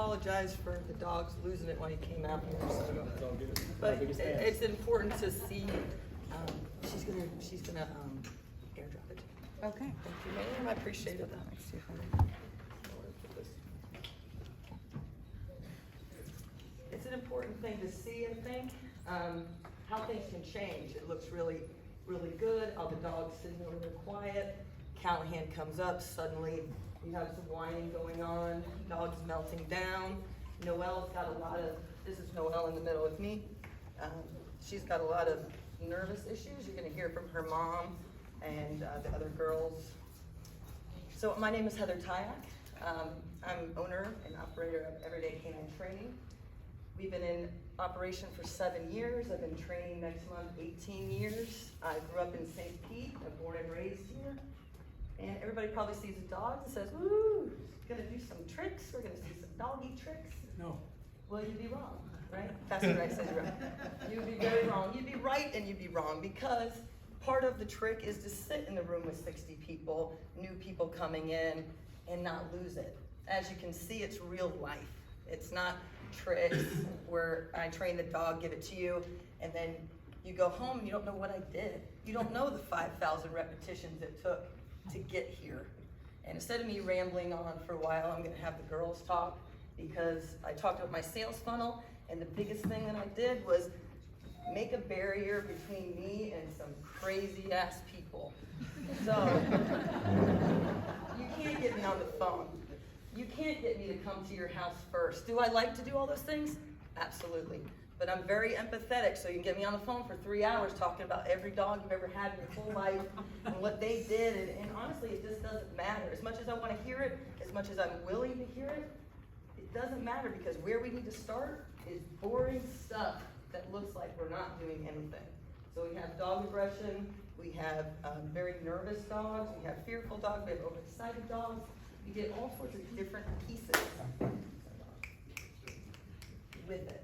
apologize for the dogs losing it when he came out here. So. But it's important to see. She's gonna airdrop it. Okay. Thank you, ma'am. I appreciate it. It's an important thing to see, I think, how things can change. It looks really, really good. All the dogs sitting over there quiet. Callahan comes up, suddenly you have some whining going on, dogs melting down. Noelle's got a lot of, this is Noelle in the middle with me. She's got a lot of nervous issues. You're gonna hear from her mom and the other girls. So my name is Heather Tyak. I'm owner and operator of Everyday Canine Training. We've been in operation for 7 years. I've been training next month 18 years. I grew up in St. Pete. I'm born and raised here. And everybody probably sees a dog and says, woo, gonna do some tricks. We're gonna see some doggy tricks. No. Well, you'd be wrong, right? That's what I said you're right. You'd be very wrong. You'd be right and you'd be wrong, because part of the trick is to sit in the room with 60 people, new people coming in, and not lose it. As you can see, it's real life. It's not tricks where I train the dog, give it to you, and then you go home and you don't know what I did. You don't know the 5,000 repetitions it took to get here. And instead of me rambling on for a while, I'm gonna have the girls talk, because I talked about my sales funnel, and the biggest thing that I did was make a barrier between me and some crazy ass people. So, you can't get me on the phone. You can't get me to come to your house first. Do I like to do all those things? Absolutely. But I'm very empathetic, so you can get me on the phone for 3 hours talking about every dog you've ever had in your whole life and what they did, and honestly, it just doesn't matter. As much as I want to hear it, as much as I'm willing to hear it, it doesn't matter, because where we need to start is boring stuff that looks like we're not doing anything. So we have dog aggression, we have very nervous dogs, we have fearful dogs, we have overexcited dogs. We get all sorts of different pieces with it.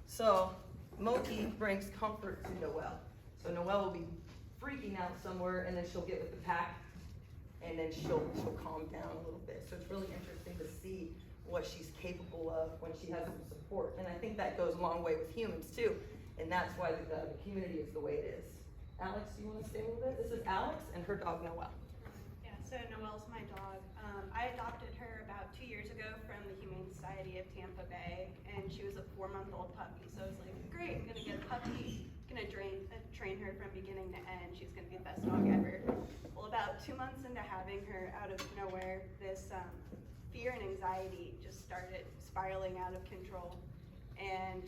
So Mokey brings comfort to Noelle. So Noelle will be freaking out somewhere, and then she'll get with the pack, and then she'll calm down a little bit. So it's really interesting to see what she's capable of when she has some support. And I think that goes a long way with humans too. And that's why the community is the way it is. Alex, do you want to stay a little bit? This is Alex and her dog Noelle. Yeah, so Noelle's my dog. I adopted her about 2 years ago from the Humane Society of Tampa Bay, and she was a 4-month-old puppy. So I was like, great, I'm gonna get a puppy, gonna train her from beginning to end. She's gonna be the best dog ever. Well, about 2 months into having her, out of nowhere, this fear and anxiety just started spiraling out of control. And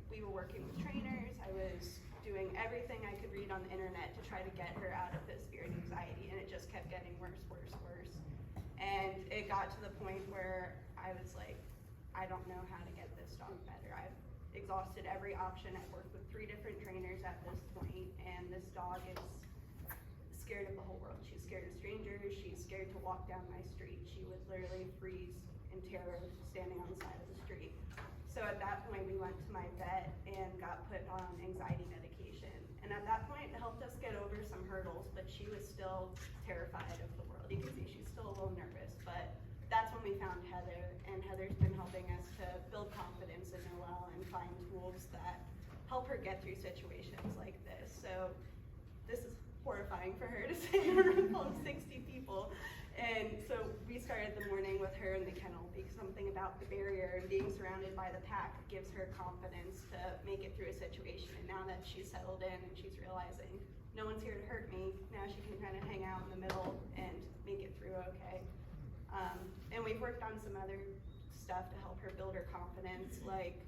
we were working with trainers. I was doing everything I could read on the internet to try to get her out of this fear and anxiety, and it just kept getting worse, worse, worse. And it got to the point where I was like, I don't know how to get this dog better. I've exhausted every option. I've worked with 3 different trainers at this point, and this dog is scared of the whole world. She's scared of strangers. She's scared to walk down my street. She would literally freeze in terror standing on the side of the street. So at that point, we went to my vet and got put on anxiety medication. And at that point, it helped us get over some hurdles, but she was still terrified of the world. You can see she's still a little nervous, but that's when we found Heather, and Heather's been helping us to build confidence in Noelle and find tools that help her get through situations like this. So this is horrifying for her to say in a room full of 60 people. And so we started the morning with her in the kennel, because something about the barrier and being surrounded by the pack gives her confidence to make it through a situation. And now that she's settled in and she's realizing no one's here to hurt me, now she can kind of hang out in the middle and make it through okay. And we've worked on some other stuff to help her build her confidence, like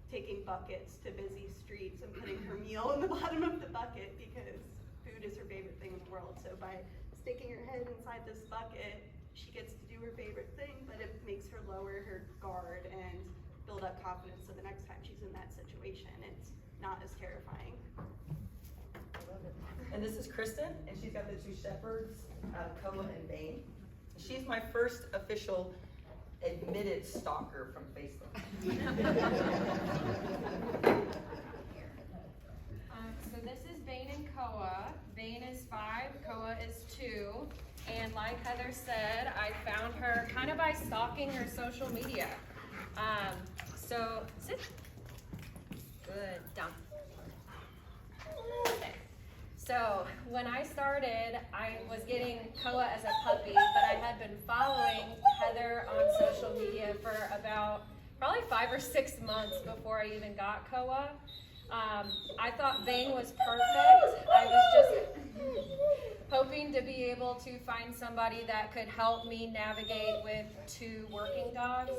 taking buckets to busy streets and putting her meal in the bottom of the bucket, because food is her favorite thing in the world. So by sticking her head inside this bucket, she gets to do her favorite thing, but it makes her lower her guard and build up confidence so the next time she's in that situation, it's not as terrifying. I love it. And this is Kristen, and she's got the 2 shepherds, Koa and Bane. She's my first official admitted stalker from Facebook. So this is Bane and Koa. Bane is 5, Koa is 2. And like Heather said, I found her kind of by stalking her social media. So, sit. Good, down. Okay. So, when I started, I was getting Koa as a puppy, but I had been following Heather on social media for about probably 5 or 6 months before I even got Koa. I thought Vane was perfect. I was just hoping to be able to find somebody that could help me navigate with 2 working dogs.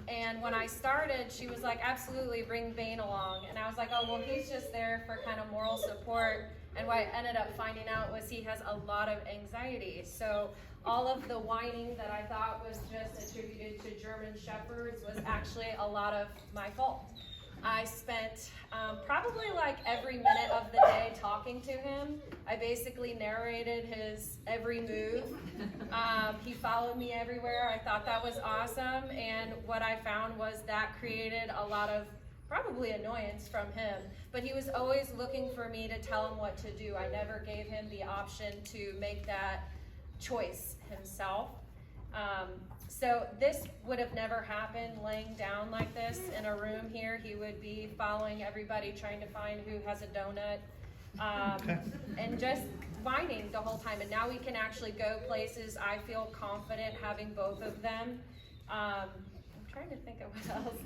And when I started, she was like, absolutely, bring Vane along. And I was like, oh, well, he's just there for kind of moral support. And what I ended up finding out was he has a lot of anxiety. So all of the whining that I thought was just attributed to German Shepherds was actually a lot of my fault. I spent probably like every minute of the day talking to him. I basically narrated his every move. He followed me everywhere. I thought that was awesome. And what I found was that created a lot of probably annoyance from him. But he was always looking for me to tell him what to do. I never gave him the option to make that choice himself. So this would have never happened laying down like this in a room here. He would be following everybody, trying to find who has a donut, and just whining the whole time. And now we can actually go places. I feel confident having both of them. I'm trying to think of what else.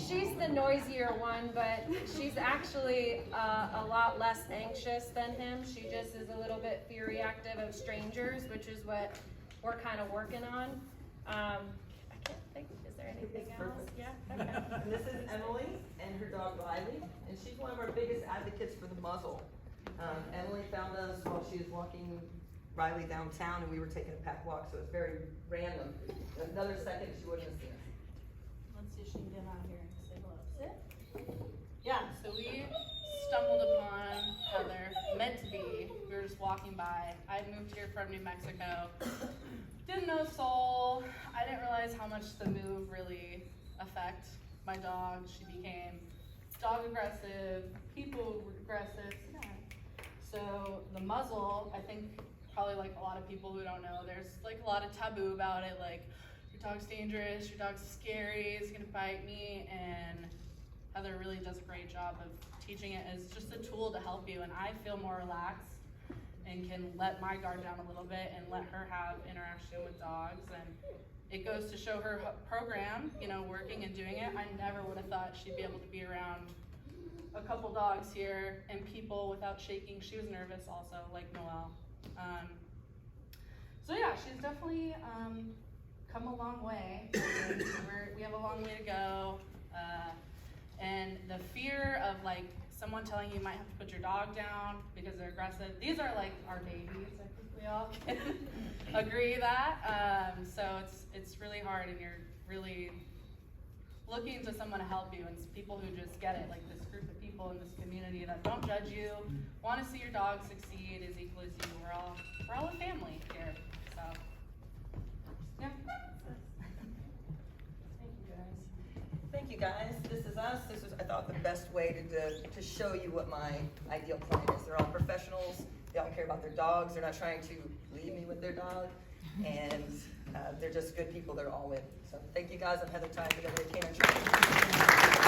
She's the noisier one, but she's actually a lot less anxious than him. She just is a little bit fear reactive of strangers, which is what we're kind of working on. I can't think, is there anything else? Perfect. Yeah, okay. And this is Emily and her dog Riley, and she's one of our biggest advocates for the muzzle. Emily found us while she was walking Riley downtown, and we were taking a pack walk, so it's very random. Another second, she wouldn't have seen us. Let's see if she can get out here and say hello. Sit. Yeah, so we stumbled upon Heather, meant to be. We were just walking by. I had moved here from New Mexico. Didn't know soul. I didn't realize how much the move really affect my dog. She became dog aggressive, people aggressive. So the muzzle, I think probably like a lot of people who don't know, there's like a lot of taboo about it. Like, your dog's dangerous, your dog's scary, it's gonna bite me. And Heather really does a great job of teaching it as just a tool to help you. And I feel more relaxed and can let my guard down a little bit and let her have interaction with dogs. And it goes to show her program, you know, working and doing it. I never would have thought she'd be able to be around a couple dogs here and people without shaking. She was nervous also, like Noelle. So yeah, she's definitely come a long way. We have a long way to go. And the fear of like someone telling you might have to put your dog down because they're aggressive. These are like our babies. I think we all can agree that. So it's really hard, and you're really looking to someone to help you, and people who just get it, like this group of people in this community that don't judge you, want to see your dog succeed as equal as you. We're all a family here. So yeah. Thank you guys. This is us. This was, I thought, the best way to show you what my ideal client is. They're all professionals. They all care about their dogs. They're not trying to leave me with their dog. And they're just good people they're all with. So thank you guys. I'm Heather Tide, the Canine Trainer.